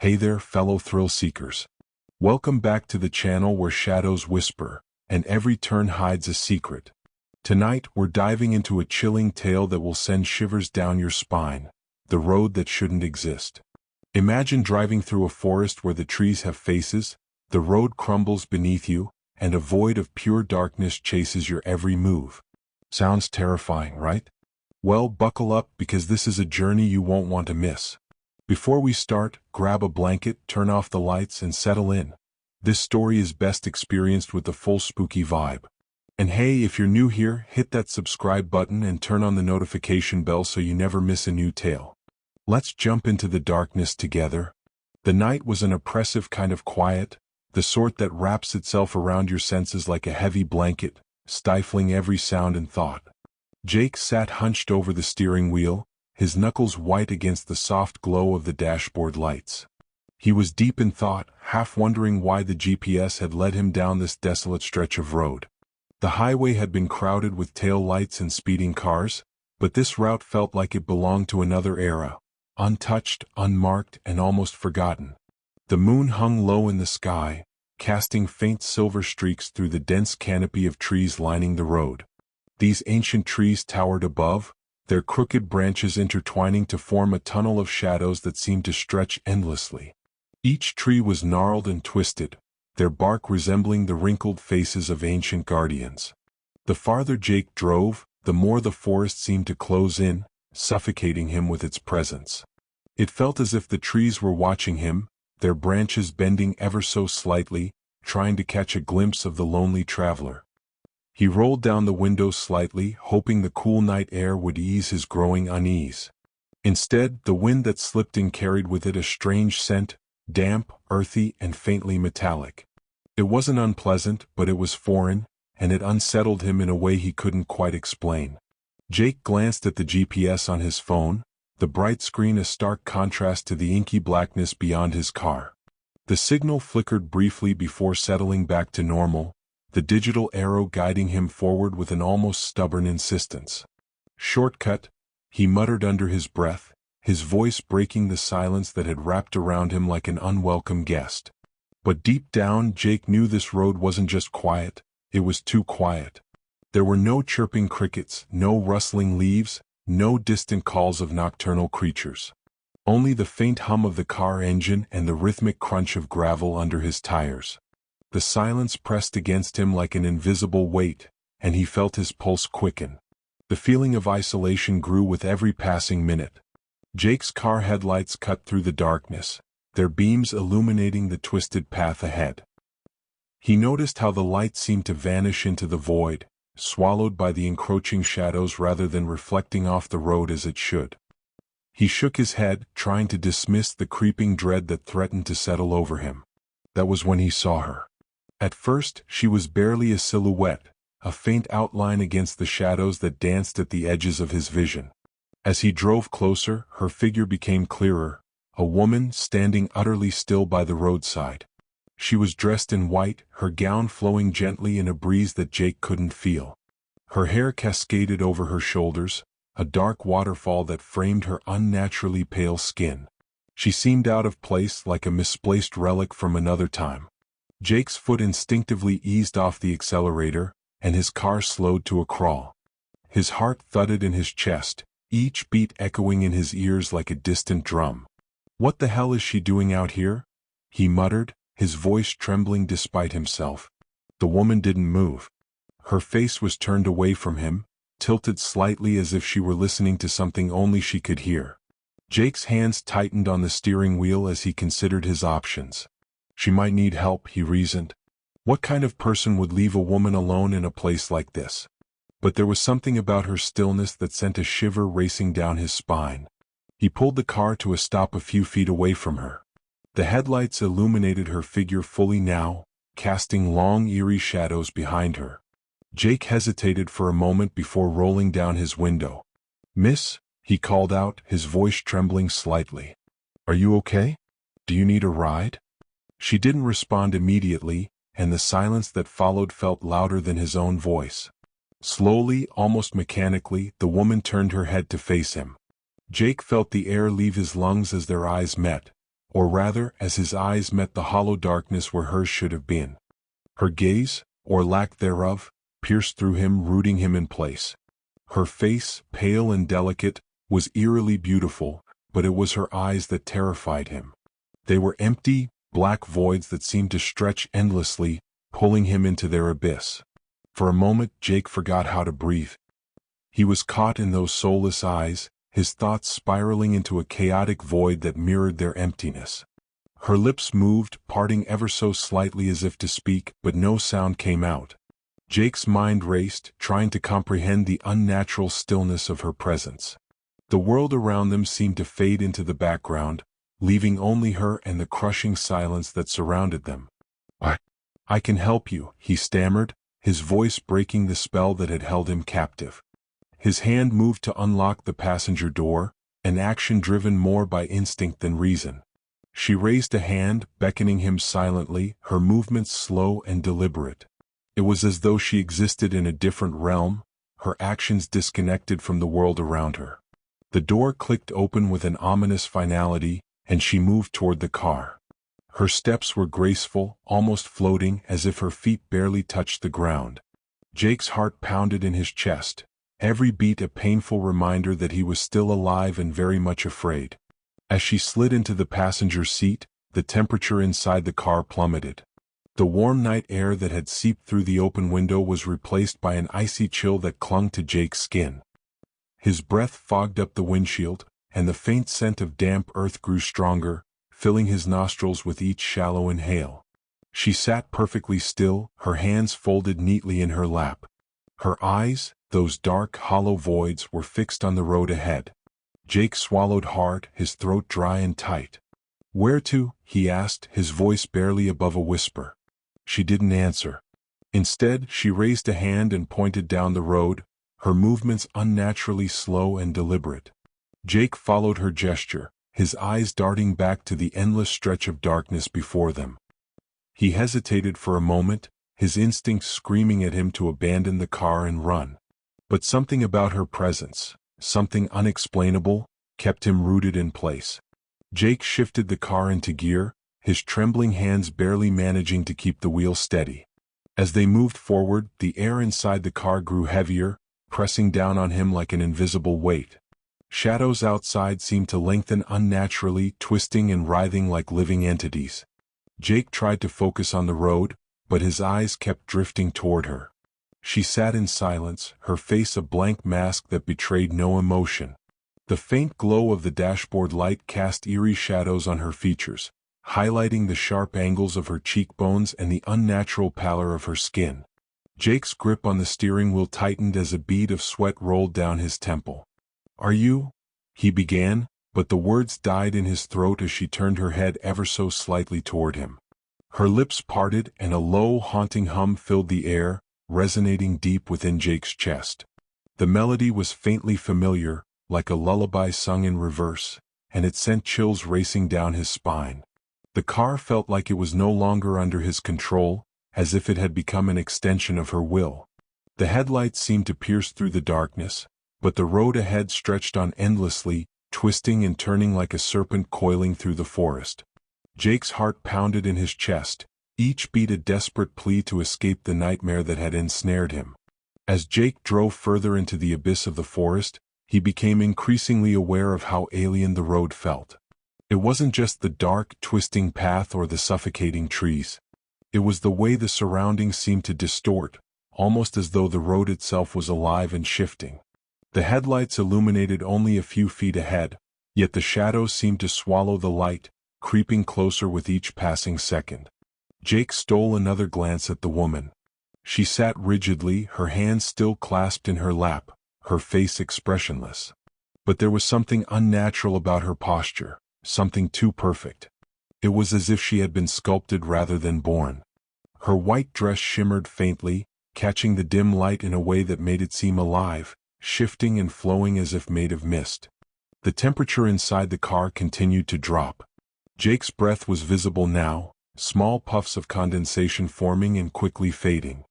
Hey there, fellow thrill seekers. Welcome back to the channel where shadows whisper, and every turn hides a secret. Tonight, we're diving into a chilling tale that will send shivers down your spine, the road that shouldn't exist. Imagine driving through a forest where the trees have faces, the road crumbles beneath you, and a void of pure darkness chases your every move. Sounds terrifying, right? Well, buckle up because this is a journey you won't want to miss. Before we start, grab a blanket, turn off the lights, and settle in. This story is best experienced with the full spooky vibe. And hey, if you're new here, hit that subscribe button and turn on the notification bell so you never miss a new tale. Let's jump into the darkness together. The night was an oppressive kind of quiet, the sort that wraps itself around your senses like a heavy blanket, stifling every sound and thought. Jake sat hunched over the steering wheel, his knuckles white against the soft glow of the dashboard lights. He was deep in thought, half wondering why the GPS had led him down this desolate stretch of road. The highway had been crowded with tail lights and speeding cars, but this route felt like it belonged to another era, untouched, unmarked, and almost forgotten. The moon hung low in the sky, casting faint silver streaks through the dense canopy of trees lining the road. These ancient trees towered above, their crooked branches intertwining to form a tunnel of shadows that seemed to stretch endlessly. Each tree was gnarled and twisted, their bark resembling the wrinkled faces of ancient guardians. The farther Jake drove, the more the forest seemed to close in, suffocating him with its presence. It felt as if the trees were watching him, their branches bending ever so slightly, trying to catch a glimpse of the lonely traveler. He rolled down the window slightly, hoping the cool night air would ease his growing unease. Instead, the wind that slipped in carried with it a strange scent, damp, earthy, and faintly metallic. It wasn't unpleasant, but it was foreign, and it unsettled him in a way he couldn't quite explain. Jake glanced at the GPS on his phone, the bright screen a stark contrast to the inky blackness beyond his car. The signal flickered briefly before settling back to normal, the digital arrow guiding him forward with an almost stubborn insistence. "Shortcut," he muttered under his breath, his voice breaking the silence that had wrapped around him like an unwelcome guest. But deep down, Jake knew this road wasn't just quiet, it was too quiet. There were no chirping crickets, no rustling leaves, no distant calls of nocturnal creatures. Only the faint hum of the car engine and the rhythmic crunch of gravel under his tires. The silence pressed against him like an invisible weight, and he felt his pulse quicken. The feeling of isolation grew with every passing minute. Jake's car headlights cut through the darkness, their beams illuminating the twisted path ahead. He noticed how the light seemed to vanish into the void, swallowed by the encroaching shadows rather than reflecting off the road as it should. He shook his head, trying to dismiss the creeping dread that threatened to settle over him. That was when he saw her. At first, she was barely a silhouette, a faint outline against the shadows that danced at the edges of his vision. As he drove closer, her figure became clearer, a woman standing utterly still by the roadside. She was dressed in white, her gown flowing gently in a breeze that Jake couldn't feel. Her hair cascaded over her shoulders, a dark waterfall that framed her unnaturally pale skin. She seemed out of place, like a misplaced relic from another time. Jake's foot instinctively eased off the accelerator, and his car slowed to a crawl. His heart thudded in his chest, each beat echoing in his ears like a distant drum. "What the hell is she doing out here?" he muttered, his voice trembling despite himself. The woman didn't move. Her face was turned away from him, tilted slightly as if she were listening to something only she could hear. Jake's hands tightened on the steering wheel as he considered his options. She might need help, he reasoned. What kind of person would leave a woman alone in a place like this? But there was something about her stillness that sent a shiver racing down his spine. He pulled the car to a stop a few feet away from her. The headlights illuminated her figure fully now, casting long, eerie shadows behind her. Jake hesitated for a moment before rolling down his window. "Miss," he called out, his voice trembling slightly. "Are you okay? Do you need a ride?" She didn't respond immediately, and the silence that followed felt louder than his own voice. Slowly, almost mechanically, the woman turned her head to face him. Jake felt the air leave his lungs as their eyes met, or rather as his eyes met the hollow darkness where hers should have been. Her gaze, or lack thereof, pierced through him, rooting him in place. Her face, pale and delicate, was eerily beautiful, but it was her eyes that terrified him. They were empty, black voids that seemed to stretch endlessly, pulling him into their abyss. For a moment Jake forgot how to breathe. He was caught in those soulless eyes, his thoughts spiraling into a chaotic void that mirrored their emptiness. Her lips moved, parting ever so slightly as if to speak, but no sound came out. Jake's mind raced, trying to comprehend the unnatural stillness of her presence. The world around them seemed to fade into the background, leaving only her and the crushing silence that surrounded them. I can help you," he stammered, his voice breaking the spell that had held him captive. His hand moved to unlock the passenger door, an action driven more by instinct than reason. She raised a hand, beckoning him silently, her movements slow and deliberate. It was as though she existed in a different realm, her actions disconnected from the world around her. The door clicked open with an ominous finality, and she moved toward the car. Her steps were graceful, almost floating, as if her feet barely touched the ground. Jake's heart pounded in his chest, every beat a painful reminder that he was still alive and very much afraid. As she slid into the passenger seat, the temperature inside the car plummeted. The warm night air that had seeped through the open window was replaced by an icy chill that clung to Jake's skin. His breath fogged up the windshield, and the faint scent of damp earth grew stronger, filling his nostrils with each shallow inhale. She sat perfectly still, her hands folded neatly in her lap. Her eyes, those dark, hollow voids, were fixed on the road ahead. Jake swallowed hard, his throat dry and tight. "Where to?" he asked, his voice barely above a whisper. She didn't answer. Instead, she raised a hand and pointed down the road, her movements unnaturally slow and deliberate. Jake followed her gesture, his eyes darting back to the endless stretch of darkness before them. He hesitated for a moment, his instincts screaming at him to abandon the car and run. But something about her presence, something unexplainable, kept him rooted in place. Jake shifted the car into gear, his trembling hands barely managing to keep the wheel steady. As they moved forward, the air inside the car grew heavier, pressing down on him like an invisible weight. Shadows outside seemed to lengthen unnaturally, twisting and writhing like living entities. Jake tried to focus on the road, but his eyes kept drifting toward her. She sat in silence, her face a blank mask that betrayed no emotion. The faint glow of the dashboard light cast eerie shadows on her features, highlighting the sharp angles of her cheekbones and the unnatural pallor of her skin. Jake's grip on the steering wheel tightened as a bead of sweat rolled down his temple. "Are you?" he began, but the words died in his throat as she turned her head ever so slightly toward him. Her lips parted and a low, haunting hum filled the air, resonating deep within Jake's chest. The melody was faintly familiar, like a lullaby sung in reverse, and it sent chills racing down his spine. The car felt like it was no longer under his control, as if it had become an extension of her will. The headlights seemed to pierce through the darkness, but the road ahead stretched on endlessly, twisting and turning like a serpent coiling through the forest. Jake's heart pounded in his chest, each beat a desperate plea to escape the nightmare that had ensnared him. As Jake drove further into the abyss of the forest, he became increasingly aware of how alien the road felt. It wasn't just the dark, twisting path or the suffocating trees. It was the way the surroundings seemed to distort, almost as though the road itself was alive and shifting. The headlights illuminated only a few feet ahead, yet the shadows seemed to swallow the light, creeping closer with each passing second. Jake stole another glance at the woman. She sat rigidly, her hands still clasped in her lap, her face expressionless. But there was something unnatural about her posture, something too perfect. It was as if she had been sculpted rather than born. Her white dress shimmered faintly, catching the dim light in a way that made it seem alive, shifting and flowing as if made of mist. The temperature inside the car continued to drop. Jake's breath was visible now, small puffs of condensation forming and quickly fading.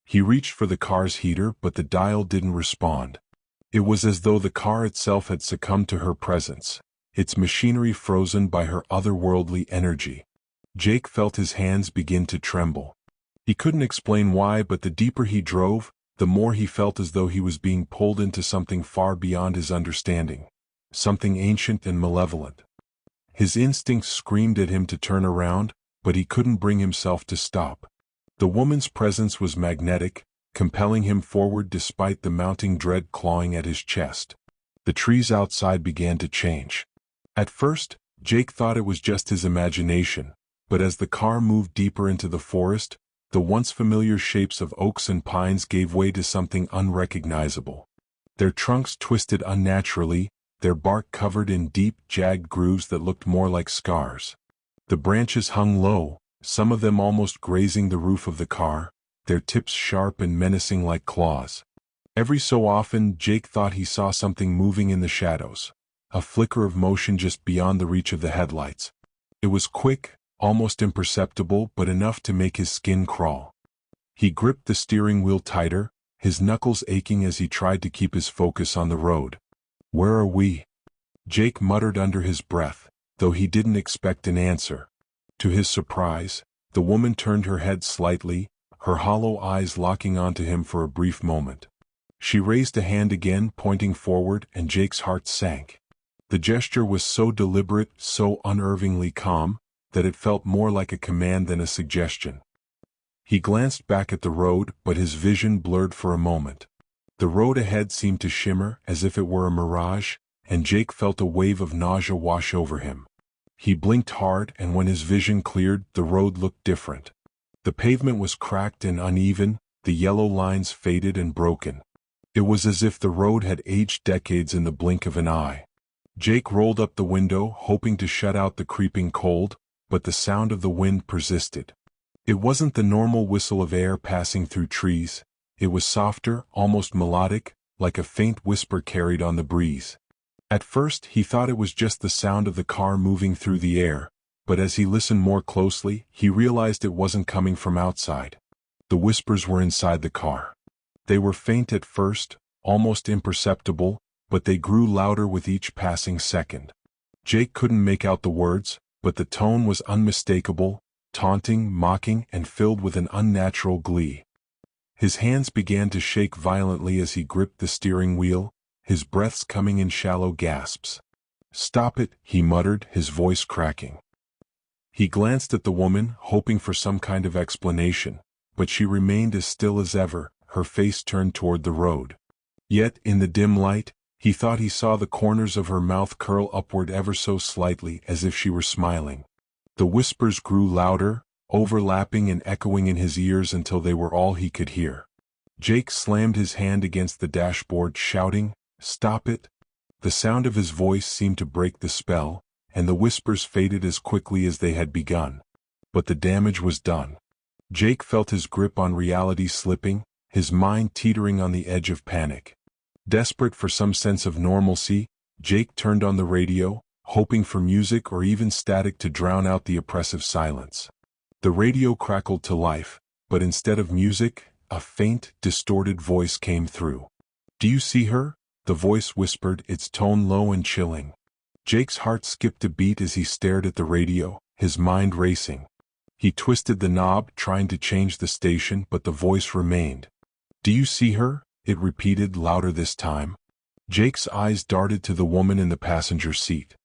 He reached for the car's heater, but the dial didn't respond. It was as though the car itself had succumbed to her presence, its machinery frozen by her otherworldly energy. Jake felt his hands begin to tremble. He couldn't explain why, but the deeper he drove, the more he felt as though he was being pulled into something far beyond his understanding, something ancient and malevolent. His instincts screamed at him to turn around, but he couldn't bring himself to stop. The woman's presence was magnetic, compelling him forward despite the mounting dread clawing at his chest. The trees outside began to change. At first, Jake thought it was just his imagination, but as the car moved deeper into the forest, the once familiar shapes of oaks and pines gave way to something unrecognizable. Their trunks twisted unnaturally, their bark covered in deep, jagged grooves that looked more like scars. The branches hung low, some of them almost grazing the roof of the car, their tips sharp and menacing like claws. Every so often, Jake thought he saw something moving in the shadows, a flicker of motion just beyond the reach of the headlights. It was quick, almost imperceptible, but enough to make his skin crawl. He gripped the steering wheel tighter, his knuckles aching as he tried to keep his focus on the road. "Where are we?" Jake muttered under his breath, though he didn't expect an answer. To his surprise, the woman turned her head slightly, her hollow eyes locking onto him for a brief moment. She raised a hand again, pointing forward, and Jake's heart sank. The gesture was so deliberate, so unnervingly calm, that it felt more like a command than a suggestion. He glanced back at the road, but his vision blurred for a moment. The road ahead seemed to shimmer as if it were a mirage, and Jake felt a wave of nausea wash over him. He blinked hard, and when his vision cleared, the road looked different. The pavement was cracked and uneven, the yellow lines faded and broken. It was as if the road had aged decades in the blink of an eye. Jake rolled up the window, hoping to shut out the creeping cold, but the sound of the wind persisted. It wasn't the normal whistle of air passing through trees. It was softer, almost melodic, like a faint whisper carried on the breeze. At first, he thought it was just the sound of the car moving through the air, but as he listened more closely, he realized it wasn't coming from outside. The whispers were inside the car. They were faint at first, almost imperceptible, but they grew louder with each passing second. Jake couldn't make out the words, but the tone was unmistakable, taunting, mocking, and filled with an unnatural glee. His hands began to shake violently as he gripped the steering wheel, his breaths coming in shallow gasps. "Stop it," he muttered, his voice cracking. He glanced at the woman, hoping for some kind of explanation, but she remained as still as ever, her face turned toward the road. Yet, in the dim light, he thought he saw the corners of her mouth curl upward ever so slightly, as if she were smiling. The whispers grew louder, overlapping and echoing in his ears until they were all he could hear. Jake slammed his hand against the dashboard, shouting, "Stop it!" The sound of his voice seemed to break the spell, and the whispers faded as quickly as they had begun. But the damage was done. Jake felt his grip on reality slipping, his mind teetering on the edge of panic. Desperate for some sense of normalcy, Jake turned on the radio, hoping for music or even static to drown out the oppressive silence. The radio crackled to life, but instead of music, a faint, distorted voice came through. "Do you see her?" the voice whispered, its tone low and chilling. Jake's heart skipped a beat as he stared at the radio, his mind racing. He twisted the knob, trying to change the station, but the voice remained. "Do you see her?" it repeated, louder this time. Jake's eyes darted to the woman in the passenger seat.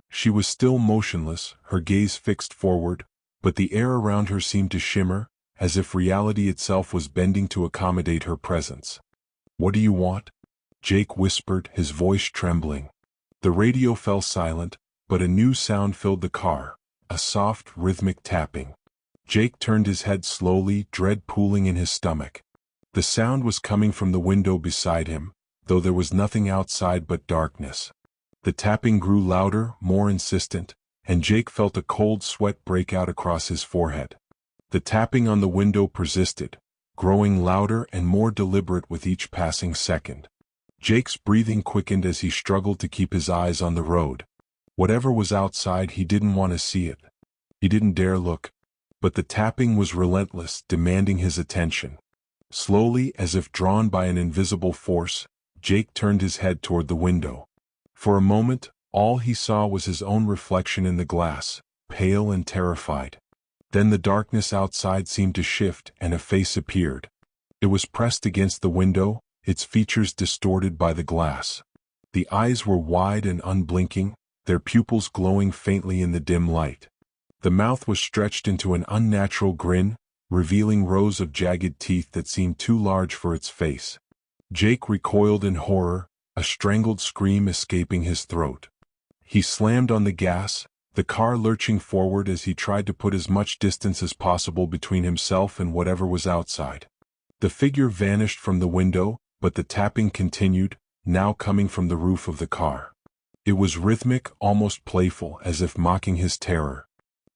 She was still motionless, her gaze fixed forward, but the air around her seemed to shimmer, as if reality itself was bending to accommodate her presence. "What do you want?" Jake whispered, his voice trembling. The radio fell silent, but a new sound filled the car, a soft, rhythmic tapping. Jake turned his head slowly, dread pooling in his stomach. The sound was coming from the window beside him, though there was nothing outside but darkness. The tapping grew louder, more insistent, and Jake felt a cold sweat break out across his forehead. The tapping on the window persisted, growing louder and more deliberate with each passing second. Jake's breathing quickened as he struggled to keep his eyes on the road. Whatever was outside, he didn't want to see it. He didn't dare look. But the tapping was relentless, demanding his attention. Slowly, as if drawn by an invisible force, Jake turned his head toward the window. For a moment, All he saw was his own reflection in the glass, pale and terrified. Then the darkness outside seemed to shift and a face appeared. It was pressed against the window, its features distorted by the glass. The eyes were wide and unblinking, their pupils glowing faintly in the dim light. The mouth was stretched into an unnatural grin, revealing rows of jagged teeth that seemed too large for its face. Jake recoiled in horror, a strangled scream escaping his throat. He slammed on the gas, the car lurching forward as he tried to put as much distance as possible between himself and whatever was outside. The figure vanished from the window, but the tapping continued, now coming from the roof of the car. It was rhythmic, almost playful, as if mocking his terror.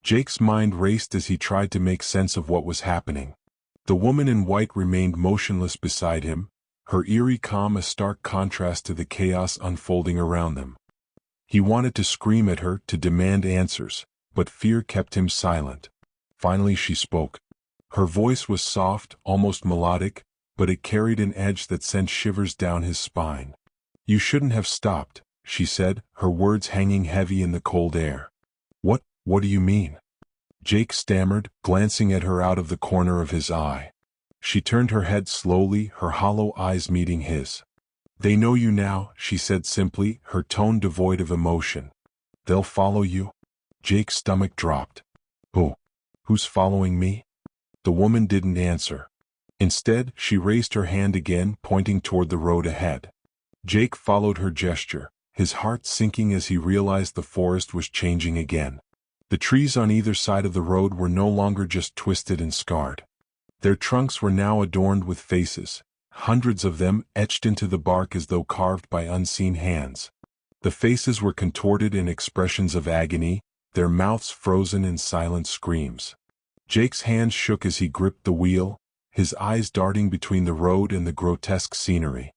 Jake's mind raced as he tried to make sense of what was happening. The woman in white remained motionless beside him, her eerie calm a stark contrast to the chaos unfolding around them. He wanted to scream at her, to demand answers, but fear kept him silent. Finally she spoke. Her voice was soft, almost melodic, but it carried an edge that sent shivers down his spine. "You shouldn't have stopped," she said, her words hanging heavy in the cold air. What do you mean?" Jake stammered, glancing at her out of the corner of his eye. She turned her head slowly, her hollow eyes meeting his. "They know you now," she said simply, her tone devoid of emotion. "They'll follow you?" Jake's stomach dropped. "Oh, who's following me?" The woman didn't answer. Instead, she raised her hand again, pointing toward the road ahead. Jake followed her gesture, his heart sinking as he realized the forest was changing again. The trees on either side of the road were no longer just twisted and scarred. Their trunks were now adorned with faces, hundreds of them etched into the bark as though carved by unseen hands. The faces were contorted in expressions of agony, their mouths frozen in silent screams. Jake's hands shook as he gripped the wheel, his eyes darting between the road and the grotesque scenery.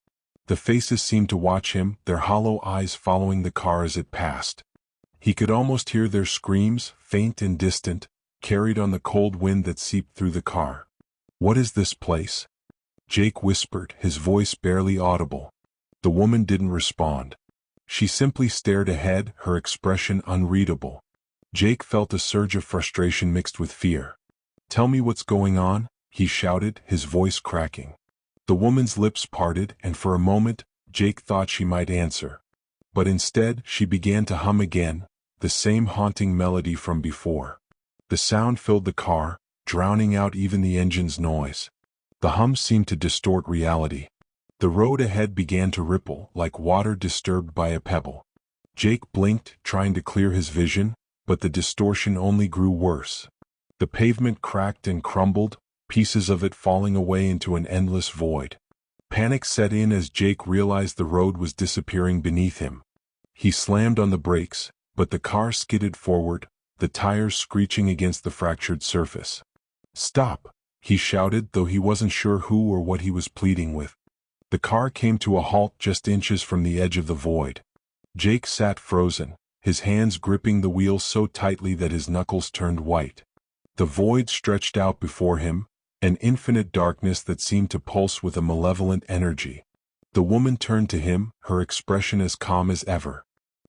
The faces seemed to watch him, their hollow eyes following the car as it passed. He could almost hear their screams, faint and distant, carried on the cold wind that seeped through the car. "What is this place?" Jake whispered, his voice barely audible. The woman didn't respond. She simply stared ahead, her expression unreadable. Jake felt a surge of frustration mixed with fear. "Tell me what's going on," he shouted, his voice cracking. The woman's lips parted, and for a moment, Jake thought she might answer. But instead, she began to hum again, the same haunting melody from before. The sound filled the car, drowning out even the engine's noise. The hum seemed to distort reality. The road ahead began to ripple, like water disturbed by a pebble. Jake blinked, trying to clear his vision, but the distortion only grew worse. The pavement cracked and crumbled, pieces of it falling away into an endless void. Panic set in as Jake realized the road was disappearing beneath him. He slammed on the brakes, but the car skidded forward, the tires screeching against the fractured surface. "Stop!" he shouted, though he wasn't sure who or what he was pleading with. The car came to a halt just inches from the edge of the void. Jake sat frozen, his hands gripping the wheel so tightly that his knuckles turned white. The void stretched out before him, an infinite darkness that seemed to pulse with a malevolent energy. The woman turned to him, her expression as calm as ever.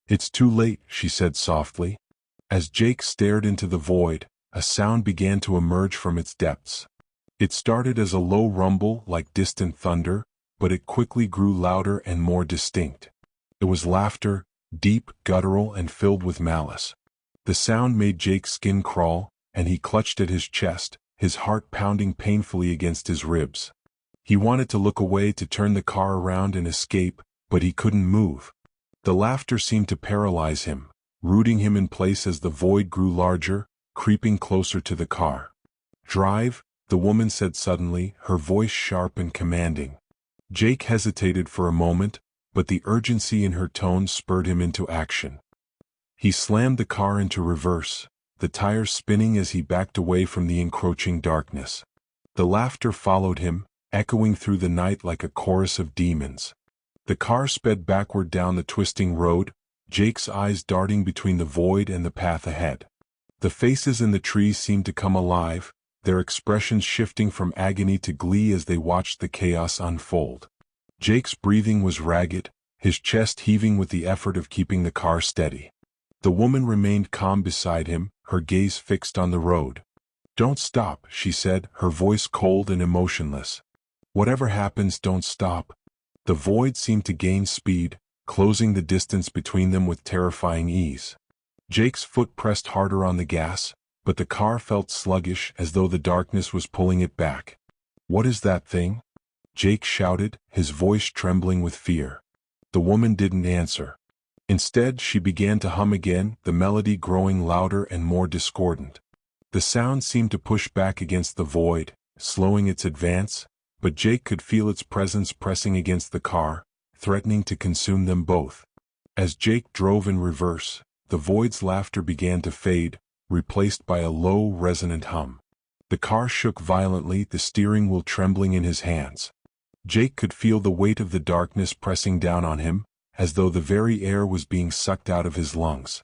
"It's too late," she said softly. As Jake stared into the void, a sound began to emerge from its depths. It started as a low rumble like distant thunder, but it quickly grew louder and more distinct. It was laughter, deep, guttural, and filled with malice. The sound made Jake's skin crawl, and he clutched at his chest, his heart pounding painfully against his ribs. He wanted to look away, to turn the car around and escape, but he couldn't move. The laughter seemed to paralyze him, rooting him in place as the void grew larger, creeping closer to the car. "Drive," the woman said suddenly, her voice sharp and commanding. Jake hesitated for a moment, but the urgency in her tone spurred him into action. He slammed the car into reverse, the tires spinning as he backed away from the encroaching darkness. The laughter followed him, echoing through the night like a chorus of demons. The car sped backward down the twisting road, Jake's eyes darting between the void and the path ahead. The faces in the trees seemed to come alive, their expressions shifting from agony to glee as they watched the chaos unfold. Jake's breathing was ragged, his chest heaving with the effort of keeping the car steady. The woman remained calm beside him, her gaze fixed on the road. "Don't stop," she said, her voice cold and emotionless. "Whatever happens, don't stop." The void seemed to gain speed, closing the distance between them with terrifying ease. Jake's foot pressed harder on the gas, but the car felt sluggish as though the darkness was pulling it back. "What is that thing?" Jake shouted, his voice trembling with fear. The woman didn't answer. Instead, she began to hum again, the melody growing louder and more discordant. The sound seemed to push back against the void, slowing its advance, but Jake could feel its presence pressing against the car, threatening to consume them both. As Jake drove in reverse, the void's laughter began to fade, replaced by a low, resonant hum. The car shook violently, the steering wheel trembling in his hands. Jake could feel the weight of the darkness pressing down on him, as though the very air was being sucked out of his lungs.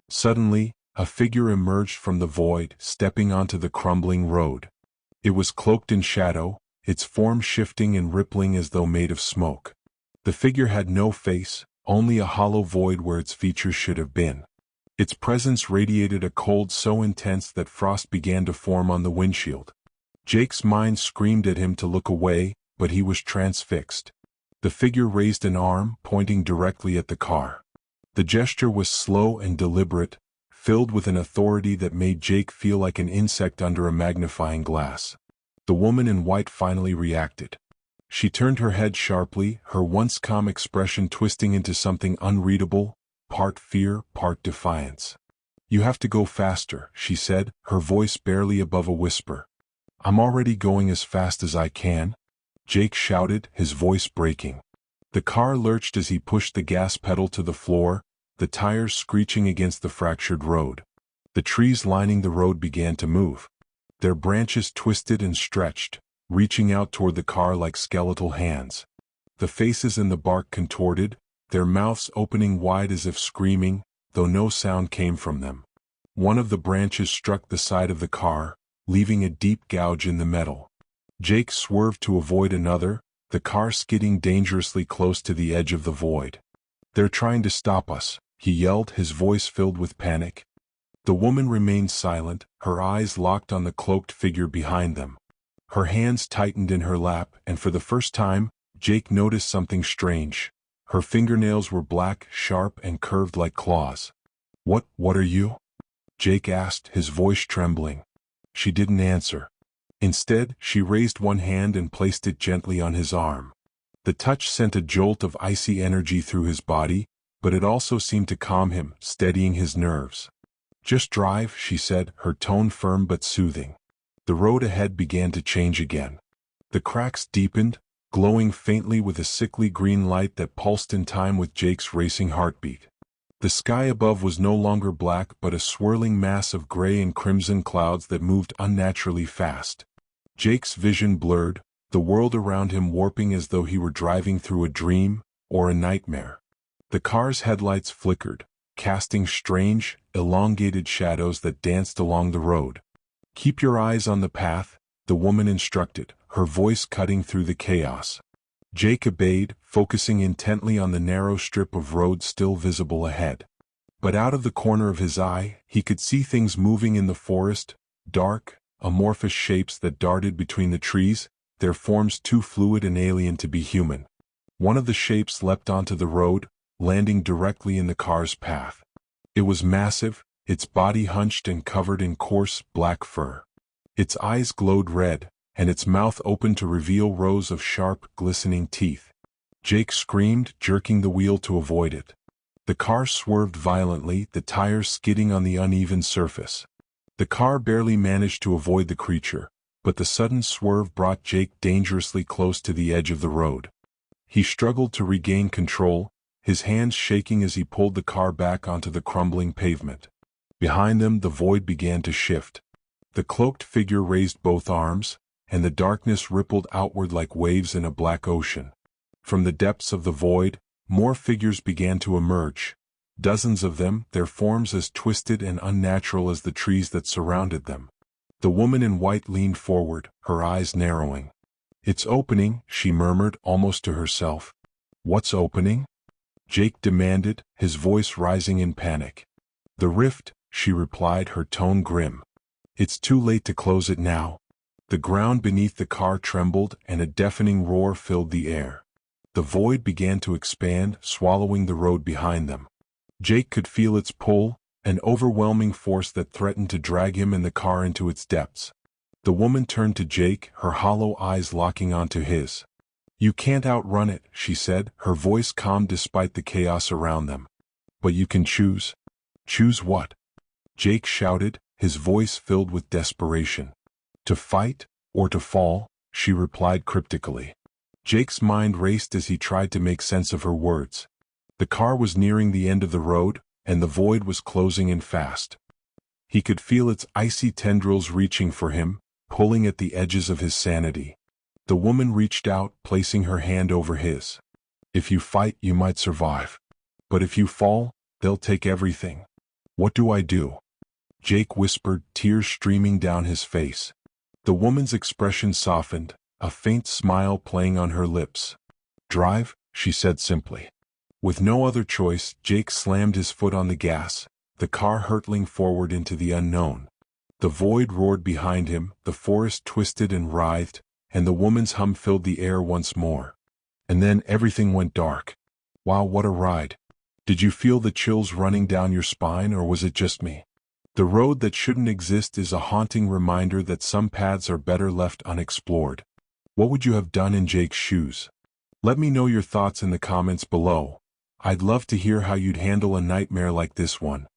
Suddenly, a figure emerged from the void, stepping onto the crumbling road. It was cloaked in shadow, its form shifting and rippling as though made of smoke. The figure had no face, only a hollow void where its features should have been. Its presence radiated a cold so intense that frost began to form on the windshield. Jake's mind screamed at him to look away, but he was transfixed. The figure raised an arm, pointing directly at the car. The gesture was slow and deliberate, filled with an authority that made Jake feel like an insect under a magnifying glass. The woman in white finally reacted. She turned her head sharply, her once calm expression twisting into something unreadable, part fear, part defiance. "You have to go faster," she said, her voice barely above a whisper. "I'm already going as fast as I can," Jake shouted, his voice breaking. The car lurched as he pushed the gas pedal to the floor, the tires screeching against the fractured road. The trees lining the road began to move. Their branches twisted and stretched, reaching out toward the car like skeletal hands. The faces in the bark contorted, their mouths opening wide as if screaming, though no sound came from them. One of the branches struck the side of the car, leaving a deep gouge in the metal. Jake swerved to avoid another, the car skidding dangerously close to the edge of the void. "They're trying to stop us," he yelled, his voice filled with panic. The woman remained silent, her eyes locked on the cloaked figure behind them. Her hands tightened in her lap, and for the first time, Jake noticed something strange. Her fingernails were black, sharp, and curved like claws. What are you?" Jake asked, his voice trembling. She didn't answer. Instead, she raised one hand and placed it gently on his arm. The touch sent a jolt of icy energy through his body, but it also seemed to calm him, steadying his nerves. "Just drive," she said, her tone firm but soothing. The road ahead began to change again. The cracks deepened, glowing faintly with a sickly green light that pulsed in time with Jake's racing heartbeat. The sky above was no longer black but a swirling mass of gray and crimson clouds that moved unnaturally fast. Jake's vision blurred, the world around him warping as though he were driving through a dream or a nightmare. The car's headlights flickered, casting strange, elongated shadows that danced along the road. "Keep your eyes on the path," the woman instructed, her voice cutting through the chaos. Jake obeyed, focusing intently on the narrow strip of road still visible ahead. But out of the corner of his eye, he could see things moving in the forest, dark, amorphous shapes that darted between the trees, their forms too fluid and alien to be human. One of the shapes leapt onto the road, landing directly in the car's path. It was massive, its body hunched and covered in coarse, black fur. Its eyes glowed red, and its mouth opened to reveal rows of sharp, glistening teeth. Jake screamed, jerking the wheel to avoid it. The car swerved violently, the tires skidding on the uneven surface. The car barely managed to avoid the creature, but the sudden swerve brought Jake dangerously close to the edge of the road. He struggled to regain control, his hands shaking as he pulled the car back onto the crumbling pavement. Behind them, the void began to shift. The cloaked figure raised both arms, and the darkness rippled outward like waves in a black ocean. From the depths of the void, more figures began to emerge. Dozens of them, their forms as twisted and unnatural as the trees that surrounded them. The woman in white leaned forward, her eyes narrowing. "It's opening," she murmured, almost to herself. "What's opening?" Jake demanded, his voice rising in panic. "The rift," she replied, her tone grim. "It's too late to close it now." The ground beneath the car trembled and a deafening roar filled the air. The void began to expand, swallowing the road behind them. Jake could feel its pull, an overwhelming force that threatened to drag him and the car into its depths. The woman turned to Jake, her hollow eyes locking onto his. "You can't outrun it," she said, her voice calm despite the chaos around them. "But you can choose." "Choose what?" Jake shouted, his voice filled with desperation. "To fight, or to fall," she replied cryptically. Jake's mind raced as he tried to make sense of her words. The car was nearing the end of the road, and the void was closing in fast. He could feel its icy tendrils reaching for him, pulling at the edges of his sanity. The woman reached out, placing her hand over his. "If you fight, you might survive. But if you fall, they'll take everything. What do I do?" Jake whispered, tears streaming down his face. The woman's expression softened, a faint smile playing on her lips. "Drive," she said simply. With no other choice, Jake slammed his foot on the gas, the car hurtling forward into the unknown. The void roared behind him, the forest twisted and writhed, and the woman's hum filled the air once more. And then everything went dark. Wow, what a ride. Did you feel the chills running down your spine, or was it just me? The road that shouldn't exist is a haunting reminder that some paths are better left unexplored. What would you have done in Jake's shoes? Let me know your thoughts in the comments below. I'd love to hear how you'd handle a nightmare like this one.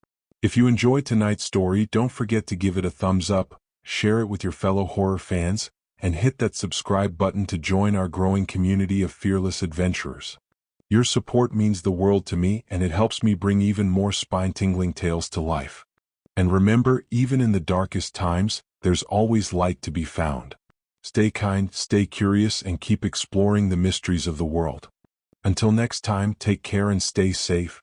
If you enjoyed tonight's story, don't forget to give it a thumbs up, share it with your fellow horror fans, and hit that subscribe button to join our growing community of fearless adventurers. Your support means the world to me, and it helps me bring even more spine-tingling tales to life. And remember, even in the darkest times, there's always light to be found. Stay kind, stay curious, and keep exploring the mysteries of the world. Until next time, take care and stay safe.